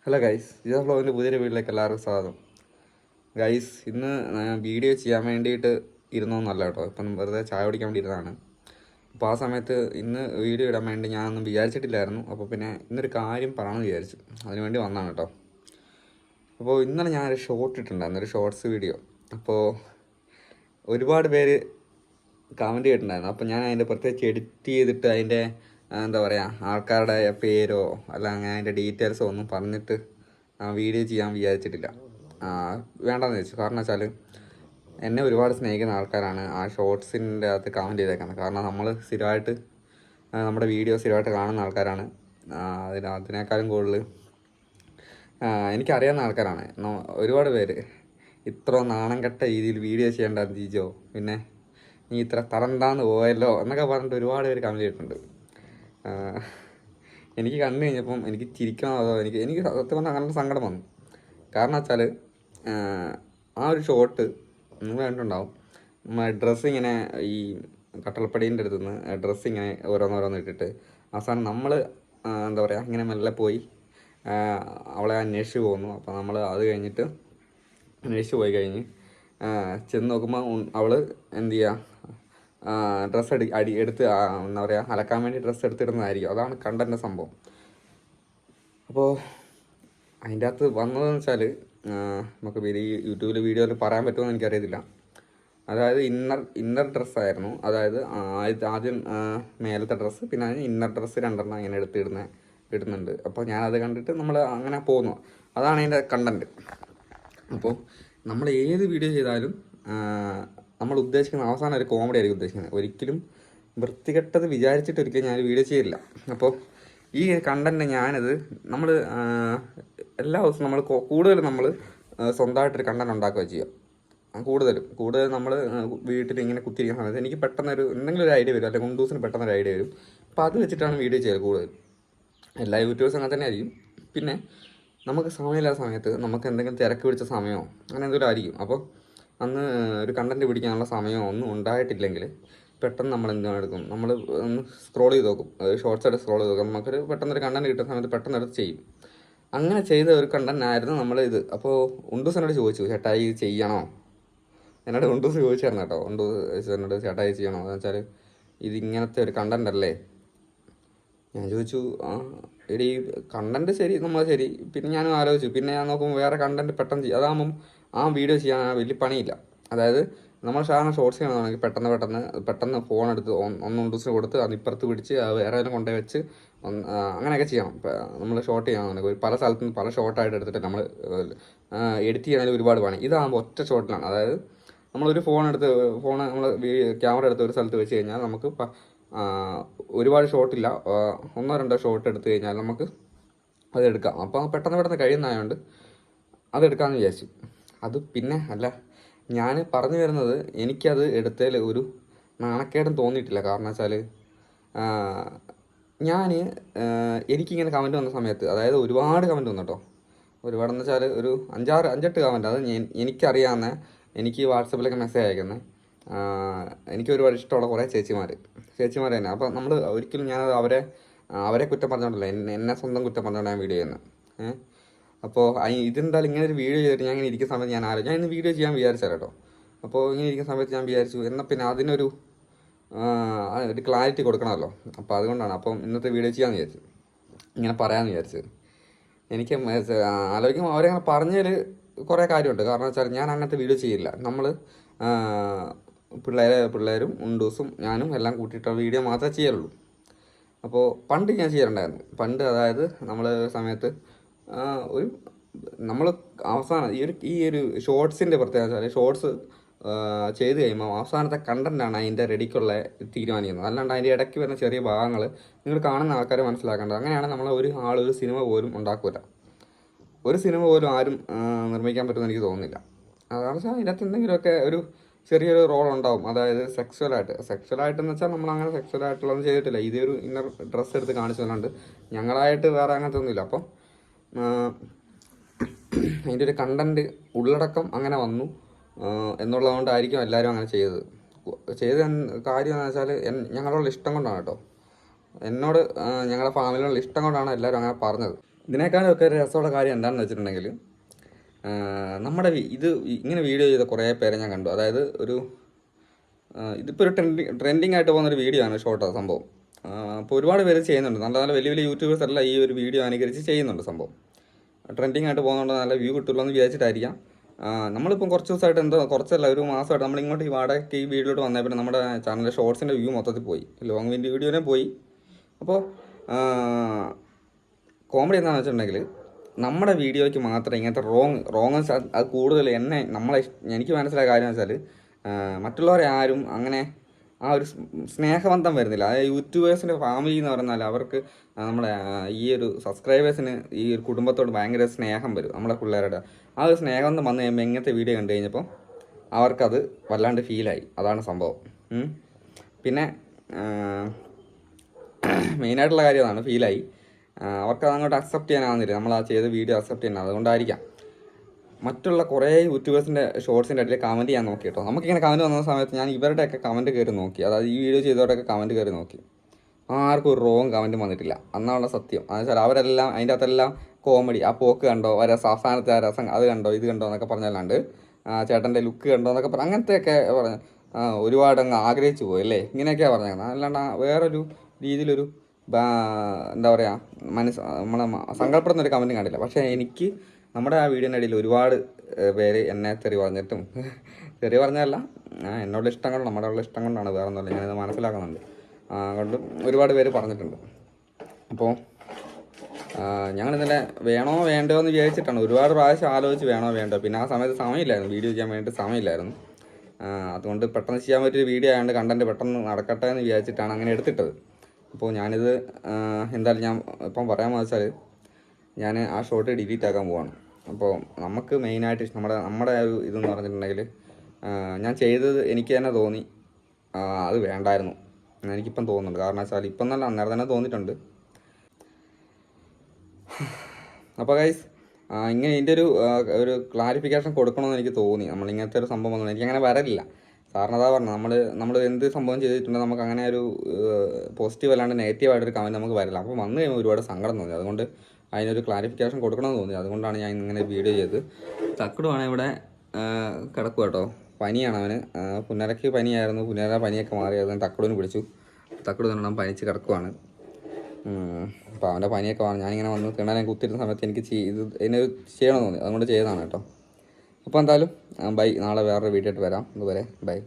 Hello guys, Jija ഫ്ലോവിൻ്റെ പുതിയൊരു വീട്ടിലേക്ക് എല്ലാവർക്കും സ്വാഗതം. ഗൈസ്, ഇന്ന് വീഡിയോ ചെയ്യാൻ വേണ്ടിയിട്ട് ഇരുന്നൊന്നല്ല കേട്ടോ, ഇപ്പം വെറുതെ ചായ കുടിക്കാൻ വേണ്ടി ഇരുന്നതാണ്. അപ്പോൾ ആ സമയത്ത് ഇന്ന് വീഡിയോ ഇടാൻ വേണ്ടി ഞാനൊന്നും വിചാരിച്ചിട്ടില്ലായിരുന്നു. അപ്പോൾ പിന്നെ ഇന്നൊരു കാര്യം പറയണമെന്ന് വിചാരിച്ചു, അതിനുവേണ്ടി വന്നതാണ് കേട്ടോ. അപ്പോൾ ഇന്നലെ ഞാനൊരു ഷോർട്ട് ഇട്ടിട്ടുണ്ടായിരുന്നു, ഒരു ഷോർട്സ് വീഡിയോ. അപ്പോൾ ഒരുപാട് പേര് കമൻറ്റ് ചെയ്തിട്ടുണ്ടായിരുന്നു. അപ്പോൾ ഞാൻ അതിൻ്റെ പ്രത്യേകിച്ച് എഡിറ്റ് ചെയ്തിട്ട് അതിൻ്റെ എന്താ പറയുക, ആൾക്കാരുടെ പേരോ അല്ല അങ്ങനെ അതിൻ്റെ ഡീറ്റെയിൽസോ ഒന്നും പറഞ്ഞിട്ട് വീഡിയോ ചെയ്യാൻ വിചാരിച്ചിട്ടില്ല. വേണ്ടെന്ന് വെച്ചു. കാരണം വെച്ചാൽ എന്നെ ഒരുപാട് സ്നേഹിക്കുന്ന ആൾക്കാരാണ് ആ ഷോർട്സിൻ്റെ അകത്ത് കമൻറ്റ് ചെയ്തേക്കുന്നത്. കാരണം നമ്മൾ സ്ഥിരമായിട്ട് നമ്മുടെ വീഡിയോ സ്ഥിരമായിട്ട് കാണുന്ന ആൾക്കാരാണ്. അതിനേക്കാളും കൂടുതൽ എനിക്കറിയാവുന്ന ആൾക്കാരാണ് ഒരുപാട് പേര്. ഇത്ര നാണം കെട്ട രീതിയിൽ വീഡിയോ ചെയ്യേണ്ട ജിജോ, പിന്നെ നീ ഇത്ര തറണ്ടാന്ന് പോയല്ലോ എന്നൊക്കെ പറഞ്ഞിട്ട് ഒരുപാട് പേര് കമൻറ്റ് ചെയ്തിട്ടുണ്ട്. എനിക്ക് കണ്ടു കഴിഞ്ഞപ്പം എനിക്ക് ചിരിക്കണോ അതോ എനിക്ക് സത്യം പറഞ്ഞാൽ അങ്ങനെ സങ്കടം വന്നു. കാരണം വെച്ചാൽ ആ ഒരു ഷോട്ട് നിങ്ങൾ കണ്ടിട്ടുണ്ടാവും. ഡ്രസ്സ് ഇങ്ങനെ ഈ കട്ടളപ്പടീൻ്റെ അടുത്ത് നിന്ന് ഡ്രസ്സ് ഇങ്ങനെ ഓരോന്നോരോന്ന് ഇട്ടിട്ട് അവസാനം നമ്മൾ എന്താ പറയുക ഇങ്ങനെ മെല്ലെ പോയി അവളെ അന്വേഷിച്ച് പോകുന്നു. അപ്പോൾ നമ്മൾ അത് കഴിഞ്ഞിട്ട് അന്വേഷിച്ച് പോയി കഴിഞ്ഞ് ചെന്ന് നോക്കുമ്പോൾ അവൾ എന്ത് ചെയ്യുക, ഡ്രസ്സ് എടുത്ത് എന്താ പറയുക അലക്കാൻ വേണ്ടി ഡ്രസ്സ് എടുത്തിടുന്നതായിരിക്കും. അതാണ് കണ്ടൻ്റെ സംഭവം. അപ്പോൾ അതിൻ്റെ അകത്ത് വന്നതെന്ന് വെച്ചാൽ നമുക്ക് ഈ യൂട്യൂബിൽ വീഡിയോയിൽ പറയാൻ പറ്റുമെന്ന് എനിക്കറിയത്തില്ല. അതായത് ഇന്നർ ഡ്രസ്സായിരുന്നു. അതായത് ആദ്യം മേലത്തെ ഡ്രസ്സ്, പിന്നെ അതിന് ഇന്നർ ഡ്രസ്സ് രണ്ടെണ്ണം ഇങ്ങനെ ഇടുന്നുണ്ട്. അപ്പോൾ ഞാനത് കണ്ടിട്ട് നമ്മൾ അങ്ങനെ പോകുന്നു. അതാണ് അതിൻ്റെ കണ്ടൻറ്റ്. അപ്പോൾ നമ്മൾ ഏത് വീഡിയോ ചെയ്താലും നമ്മൾ ഉദ്ദേശിക്കുന്ന അവസാനം ഒരു കോമഡി ആയിരിക്കും ഉദ്ദേശിക്കുന്നത്. ഒരിക്കലും വൃത്തികെട്ടത് വിചാരിച്ചിട്ട് ഒരിക്കലും ഞാൻ വീഡിയോ ചെയ്യില്ല. അപ്പോൾ ഈ കണ്ടൻറ്റ് ഞാനത് നമ്മൾ എല്ലാ ദിവസവും നമ്മൾ കൂടുതലും നമ്മൾ സ്വന്തമായിട്ടൊരു കണ്ടൻറ്റ് ഉണ്ടാക്കുകയോ ചെയ്യുക. കൂടുതൽ നമ്മൾ വീട്ടിൽ ഇങ്ങനെ കുത്തിയിരിക്കുന്ന സമയത്ത് എനിക്ക് പെട്ടെന്നൊരു എന്തെങ്കിലും ഒരു ഐഡിയ വരും, അല്ലെങ്കിൽ കുണ്ടൂസിന് പെട്ടെന്നൊരു ഐഡിയ വരും. അപ്പോൾ അത് വെച്ചിട്ടാണ് വീഡിയോ ചെയ്യുക കൂടുതൽ. എല്ലാ യൂട്യൂബേഴ്സും അങ്ങനെ തന്നെ ആയിരിക്കും. പിന്നെ നമുക്ക് സമയമില്ലാത്ത സമയത്ത് നമുക്ക് എന്തെങ്കിലും തിരക്ക് പിടിച്ച സമയമോ അങ്ങനെ എന്തെങ്കിലും ആയിരിക്കും. അപ്പോൾ അന്ന് ഒരു കണ്ടൻറ്റ് പിടിക്കാനുള്ള സമയമോ ഒന്നും ഉണ്ടായിട്ടില്ലെങ്കിൽ പെട്ടെന്ന് നമ്മൾ എന്താണ് എടുക്കും, നമ്മൾ ഒന്ന് സ്ക്രോൾ ചെയ്ത് നോക്കും, ഷോർട്സ് ആയിട്ട് സ്ക്രോൾ ചെയ്ത് നോക്കും. നമുക്കൊരു പെട്ടെന്നൊരു കണ്ടൻറ്റ് കിട്ടുന്ന സമയത്ത് പെട്ടെന്ന് എടുത്ത് ചെയ്യും. അങ്ങനെ ചെയ്ത ഒരു കണ്ടൻറ്റ് ആയിരുന്നു നമ്മളിത്. അപ്പോൾ ഉണ്ടൂസ് എന്നോട് ചോദിച്ചു, ചേട്ടായി ഇത് ചെയ്യണോ? എന്നോട് ഉണ്ടൂസ് ചോദിച്ചായിരുന്നു കേട്ടോ. ഉണ്ടൂസ് എന്നോട് ചേട്ടായി ചെയ്യണോ എന്ന് വെച്ചാൽ ഇതിങ്ങനത്തെ ഒരു കണ്ടൻറ്റ് അല്ലേ. ഞാൻ ചോദിച്ചു, എടി കണ്ടൻറ്റ് ശരി, നമ്മൾ ശരി. പിന്നെ ഞാനും ആലോചിച്ചു. പിന്നെ ഞാൻ നോക്കുമ്പോൾ വേറെ കണ്ടൻറ്റ് പെട്ടെന്ന് ചെയ്യും. അതാകുമ്പം ആ വീഡിയോ ചെയ്യാൻ വലിയ പണിയില്ല. അതായത് നമ്മൾ സാധാരണ ഷോർട്സ് ചെയ്യണമെങ്കിൽ പെട്ടെന്ന് ഫോൺ എടുത്ത് ഒന്ന് ഉണ്ടൂസിന് കൊടുത്ത് അത് ഇപ്പുറത്ത് പിടിച്ച് വേറെ ഏതെങ്കിലും കൊണ്ടുപോയി വെച്ച് അങ്ങനെയൊക്കെ ചെയ്യണം. നമ്മൾ ഷോർട്ട് ചെയ്യണമെന്നുണ്ടെങ്കിൽ പല സ്ഥലത്തു നിന്ന് പല ഷോർട്ടായിട്ട് എടുത്തിട്ട് നമ്മൾ എഡിറ്റ് ചെയ്യണമെങ്കിൽ ഒരുപാട് പണി. ഇതാകുമ്പോൾ ഒറ്റ ഷോട്ടിലാണ്. അതായത് നമ്മളൊരു ഫോൺ നമ്മൾ ക്യാമറ എടുത്ത് ഒരു സ്ഥലത്ത് വെച്ച് കഴിഞ്ഞാൽ നമുക്ക് ഒരുപാട് ഷോട്ടില്ല, ഒന്നോ രണ്ടോ ഷോട്ട് എടുത്തു കഴിഞ്ഞാൽ നമുക്ക് അതെടുക്കാം. അപ്പോൾ പെട്ടെന്ന് കഴിയുന്നതായതുകൊണ്ട് അതെടുക്കാമെന്ന് വിചാരിച്ചു. അത് പിന്നെ അല്ല, ഞാൻ പറഞ്ഞു വരുന്നത് എനിക്കത് എടുത്തതിൽ ഒരു നാണക്കേടും തോന്നിയിട്ടില്ല. കാരണം വെച്ചാൽ എനിക്കിങ്ങനെ കമൻറ്റ് വന്ന സമയത്ത്, അതായത് ഒരുപാട് കമൻറ്റ് വന്നു കേട്ടോ. ഒരുപാടെന്ന് വെച്ചാൽ ഒരു 5-8 കമൻറ്റ്. അത് എനിക്കറിയാവുന്ന, എനിക്ക് വാട്സപ്പിലൊക്കെ മെസ്സേജ് അയക്കുന്നത് എനിക്ക് ഒരുപാട് ഇഷ്ടമുള്ള കുറേ ചേച്ചിമാർ തന്നെ. അപ്പോൾ നമ്മൾ ഒരിക്കലും ഞാനത് അവരെ കുറ്റം പറഞ്ഞോണ്ടല്ല, എന്നെ സ്വന്തം കുറ്റം പറഞ്ഞോണ്ട് ഞാൻ വീഡിയോ ചെയ്യുന്നത്. അപ്പോൾ ഇതെന്തായാലും ഇങ്ങനെ ഒരു വീഡിയോ ചെയ്തിട്ട് ഞാൻ ഇങ്ങനെ ഇരിക്കുന്ന സമയത്ത് ഞാൻ ഇന്ന് വീഡിയോ ചെയ്യാൻ വിചാരിച്ചാൽ കേട്ടോ. അപ്പോൾ ഇങ്ങനെ ഇരിക്കുന്ന സമയത്ത് ഞാൻ വിചാരിച്ചു, എന്നാൽ പിന്നെ അതിനൊരു ക്ലാരിറ്റി കൊടുക്കണമല്ലോ. അപ്പോൾ അതുകൊണ്ടാണ് അപ്പം ഇന്നത്തെ വീഡിയോ ചെയ്യാമെന്ന് വിചാരിച്ചു, ഇങ്ങനെ പറയാമെന്ന് വിചാരിച്ചത്. എനിക്ക് ആലോചിക്കുമ്പോൾ അവരങ്ങനെ പറഞ്ഞതിൽ കുറേ കാര്യമുണ്ട്. കാരണം വെച്ചാൽ ഞാൻ അങ്ങനത്തെ വീഡിയോ ചെയ്യില്ല. നമ്മൾ പിള്ളേരും ഉണ്ടൂസും ഞാനും എല്ലാം കൂട്ടിയിട്ടുള്ള വീഡിയോ മാത്രമേ ചെയ്യാറുള്ളൂ. അപ്പോൾ പണ്ട് ഞാൻ ചെയ്യാറുണ്ടായിരുന്നു. അതായത് നമ്മൾ സമയത്ത് നമ്മൾ അവസാനം ഈ ഒരു ഷോർട്സിൻ്റെ പ്രത്യേകത വെച്ചാൽ ഷോർട്സ് ചെയ്ത് കഴിയുമ്പോൾ അവസാനത്തെ കണ്ടൻറ്റാണ് അതിൻ്റെ റെഡിക്കുള്ള തീരുമാനിക്കുന്നത്. അല്ലാണ്ട് അതിൻ്റെ ഇടയ്ക്ക് വരുന്ന ചെറിയ ഭാഗങ്ങൾ നിങ്ങൾ കാണുന്ന ആൾക്കാർ മനസ്സിലാക്കേണ്ടത്. അങ്ങനെയാണ് നമ്മൾ ഒരു സിനിമ പോലും ഉണ്ടാക്കില്ല. ഒരു സിനിമ പോലും ആരും നിർമ്മിക്കാൻ പറ്റുമെന്ന് എനിക്ക് തോന്നുന്നില്ല. അതാണ് വെച്ചാൽ അതിനകത്ത് എന്തെങ്കിലുമൊക്കെ ഒരു ചെറിയൊരു റോൾ ഉണ്ടാവും. അതായത് സെക്സ്വലായിട്ടെന്ന് വെച്ചാൽ നമ്മളങ്ങനെ സെക്സ്വലായിട്ടുള്ളതൊന്നും ചെയ്തിട്ടില്ല. ഇതേ ഒരു ഇന്നർ ഡ്രസ്സ് എടുത്ത് കാണിച്ചതുകൊണ്ട് ഞങ്ങളായിട്ട് വേറെ അങ്ങനത്തെ ഒന്നുമില്ല. അപ്പോൾ അതിൻ്റെ ഒരു കണ്ടൻറ്റ് ഉള്ളടക്കം അങ്ങനെ വന്നു എന്നുള്ളതുകൊണ്ടായിരിക്കും എല്ലാവരും അങ്ങനെ ചെയ്ത കാര്യം എന്ന് വെച്ചാൽ ഞങ്ങളോടുള്ള ഇഷ്ടം കൊണ്ടാണ് കേട്ടോ. എന്നോട് ഞങ്ങളുടെ ഫാമിലിയോടുള്ള ഇഷ്ടം കൊണ്ടാണ് എല്ലാവരും അങ്ങനെ പറഞ്ഞത്. ഇതിനേക്കാളൊക്കെ ഒരു രസമുള്ള കാര്യം എന്താണെന്ന് വെച്ചിട്ടുണ്ടെങ്കിൽ നമ്മുടെ ഇത് ഇങ്ങനെ വീഡിയോ ചെയ്ത കുറേ പേരെ ഞാൻ കണ്ടു. അതായത് ഒരു ഇതിപ്പോൾ ഒരു ട്രെൻഡിങ് ആയിട്ട് പോകുന്നൊരു വീഡിയോ ആണ് ഷോർട്ട് സംഭവം. അപ്പോൾ ഒരുപാട് പേര് ചെയ്യുന്നുണ്ട്. നല്ല നല്ല വലിയ വലിയ യൂട്യൂബേഴ്സ് എല്ലാം ഈ ഒരു വീഡിയോ അനുകരിച്ച് ചെയ്യുന്നുണ്ട് സംഭവം. ട്രെൻഡിങ് ആയിട്ട് പോകുന്നുണ്ട്, നല്ല വ്യൂ കിട്ടുള്ളൂ എന്ന് വിചാരിച്ചിട്ടായിരിക്കാം. നമ്മളിപ്പം കുറച്ച് ദിവസമായിട്ട് കുറച്ചല്ല, ഒരു മാസമായിട്ട് നമ്മളിങ്ങോട്ട് ഈ വാടകയ്ക്ക് ഈ വീഡിയോട്ട് വന്നേ പിന്നെ നമ്മുടെ ചാനലിലെ ഷോർട്സിൻ്റെ വ്യൂ മൊത്തത്തിൽ പോയി, ലോങ് വീഡിയോനെ പോയി. അപ്പോൾ കോമഡി എന്താണെന്ന് വെച്ചിട്ടുണ്ടെങ്കിൽ നമ്മുടെ വീഡിയോയ്ക്ക് മാത്രം ഇങ്ങനത്തെ റോങ് അത് കൂടുതൽ എനിക്ക് മനസ്സിലായ കാര്യം എന്ന് വെച്ചാൽ മറ്റുള്ളവരെ ആരും അങ്ങനെ ആ ഒരു സ്നേഹബന്ധം വരുന്നില്ല. അതായത് യൂട്യൂബേഴ്സിൻ്റെ ഫാമിലി എന്ന് പറഞ്ഞാൽ അവർക്ക് നമ്മുടെ ഈ ഒരു സബ്സ്ക്രൈബേഴ്സിന് ഈ ഒരു കുടുംബത്തോട് ഭയങ്കര സ്നേഹം വരും. നമ്മുടെ പിള്ളേരുടെ ആ ഒരു സ്നേഹബന്ധം വന്നു കഴിയുമ്പോൾ ഇങ്ങനത്തെ വീഡിയോ കണ്ടു കഴിഞ്ഞപ്പോൾ അവർക്കത് വല്ലാണ്ട് ഫീലായി. അതാണ് സംഭവം. പിന്നെ മെയിനായിട്ടുള്ള കാര്യം അതാണ്, ഫീലായി. അവർക്ക് അതങ്ങോട്ട് അക്സെപ്റ്റ് ചെയ്യാനാവുന്നില്ല, നമ്മൾ ആ ചെയ്ത വീഡിയോ അക്സെപ്റ്റ് ചെയ്യാൻ. അതുകൊണ്ടായിരിക്കാം മറ്റുള്ള കുറേ യൂട്യൂബേഴ്സിൻ്റെ ഷോർട്സിൻ്റെ ഇടയിൽ കമൻറ്റ് ചെയ്യാൻ നോക്കി കേട്ടോ. നമുക്കിങ്ങനെ കമൻറ്റ് വന്ന സമയത്ത് ഞാൻ ഇവരുടെയൊക്കെ കമൻറ്റ് കയറി നോക്കി, അതായത് ഈ വീഡിയോ ചെയ്തവരുടെയൊക്കെ കമൻറ്റ് കയറി നോക്കി. ആർക്കും ഒരു റോങ് കമൻറ്റും വന്നിട്ടില്ല. അന്നാണുള്ള സത്യം. അതെന്ന് വെച്ചാൽ അവരെല്ലാം അതിൻ്റെ അകത്തെല്ലാം കോമഡി, ആ പോക്ക് കണ്ടോ, അവസാനത്തെ ആ രസം അത് കണ്ടോ, ഇത് കണ്ടോ എന്നൊക്കെ പറഞ്ഞല്ലാണ്ട് ചേട്ടൻ്റെ ലുക്ക് കണ്ടോ എന്നൊക്കെ അങ്ങനത്തെയൊക്കെ പറഞ്ഞ് ഒരുപാട് അങ്ങ് ആഗ്രഹിച്ചു പോയി അല്ലേ, ഇങ്ങനെയൊക്കെയാണ് പറഞ്ഞത്. അല്ലാണ്ട് വേറൊരു രീതിയിലൊരു എന്താ പറയുക നമ്മളെ സങ്കടപ്പെടുന്നൊരു കമൻറ്റും കണ്ടില്ല. പക്ഷേ എനിക്ക് നമ്മുടെ ആ വീഡിയോൻ്റെ ഇടയിൽ ഒരുപാട് പേര് എന്നെ തെറി പറഞ്ഞിട്ടും, തെറി പറഞ്ഞതല്ല, എന്നോട് ഇഷ്ടം കൊണ്ട്, നമ്മുടെ ഉള്ള ഇഷ്ടം കൊണ്ടാണ്, വേറെ ഒന്നുമില്ല, ഞാനത് മനസ്സിലാക്കുന്നുണ്ട്. കൊണ്ട് ഒരുപാട് പേര് പറഞ്ഞിട്ടുണ്ട്. അപ്പോൾ ഞങ്ങളിന്നലെ വേണോ വേണ്ടോ എന്ന് വിചാരിച്ചിട്ടാണ് ഒരുപാട് പ്രാവശ്യം ആലോചിച്ച് വേണോ വേണ്ടോ. പിന്നെ ആ സമയത്ത് സമയമില്ലായിരുന്നു, വീഡിയോ ചെയ്യാൻ വേണ്ടിയിട്ട് സമയമില്ലായിരുന്നു. അതുകൊണ്ട് പെട്ടെന്ന് ചെയ്യാൻ പറ്റിയൊരു വീഡിയോ ആയതുകൊണ്ട് കണ്ടൻറ്റ് പെട്ടെന്ന് നടക്കട്ടെ എന്ന് വിചാരിച്ചിട്ടാണ് അങ്ങനെ എടുത്തിട്ടത്. അപ്പോൾ ഞാനിത് എന്തായാലും ഞാൻ ഇപ്പം പറയാമെന്ന് വെച്ചാൽ ഞാൻ ആ ഷോട്ട് ഡിലീറ്റ് ആക്കാൻ പോവാണ്. അപ്പോൾ നമുക്ക് മെയിനായിട്ട് നമ്മുടെ ഒരു ഇതെന്ന് പറഞ്ഞിട്ടുണ്ടെങ്കിൽ ഞാൻ ചെയ്തത് എനിക്ക് തന്നെ തോന്നി അത് വേണ്ടായിരുന്നു എനിക്കിപ്പം തോന്നുന്നുണ്ട്. കാരണം വെച്ചാൽ ഇപ്പം നല്ല അന്നേരം തന്നെ തോന്നിയിട്ടുണ്ട്. അപ്പോൾ ഗൈസ് ഇങ്ങനെ ഇതിൻ്റെ ഒരു ക്ലാരിഫിക്കേഷൻ കൊടുക്കണമെന്ന് എനിക്ക് തോന്നി. നമ്മളിങ്ങനത്തെ ഒരു സംഭവം വന്നു എനിക്കങ്ങനെ വരലില്ല. സാറിന് അതാ പറഞ്ഞത്, നമ്മൾ എന്ത് സംഭവം ചെയ്തിട്ടുണ്ടെങ്കിൽ നമുക്ക് അങ്ങനെ ഒരു പോസിറ്റീവ് അല്ലാണ്ട് നെഗറ്റീവായിട്ടൊരു കമൻറ്റ് നമുക്ക് വരില്ല. അപ്പോൾ വന്നു കഴിയുമ്പോൾ ഒരുപാട് സങ്കടം തോന്നി. അതുകൊണ്ട് അതിനൊരു ക്ലാരിഫിക്കേഷൻ കൊടുക്കണമെന്ന് തോന്നി. അതുകൊണ്ടാണ് ഞാൻ ഇങ്ങനെ വീഡിയോ ചെയ്ത്. തക്കടുവാണ് ഇവിടെ കിടക്കുക കേട്ടോ. പനിയാണ് അവന്. പുന്നരയ്ക്ക് പനിയായിരുന്നു, പുന്നര പനിയൊക്കെ മാറിയായിരുന്നു. തക്കടുവിന് പിടിച്ചു. തക്കട് തന്നെ പനിച്ച് കിടക്കുവാണ്. അപ്പോൾ അവൻ്റെ പനിയൊക്കെ മാറി. ഞാനിങ്ങനെ വന്ന് തിണ്ണാനെ കുത്തിരുന്ന സമയത്ത് എനിക്ക് ഇതിനെ ചെയ്യണമെന്ന് തോന്നി, അതുകൊണ്ട് ചെയ്തതാണ് കേട്ടോ. അപ്പോൾ എന്തായാലും ബൈ. നാളെ വേറൊരു വീഡിയോ ആയിട്ട് വരാം. അതുവരെ ബൈ.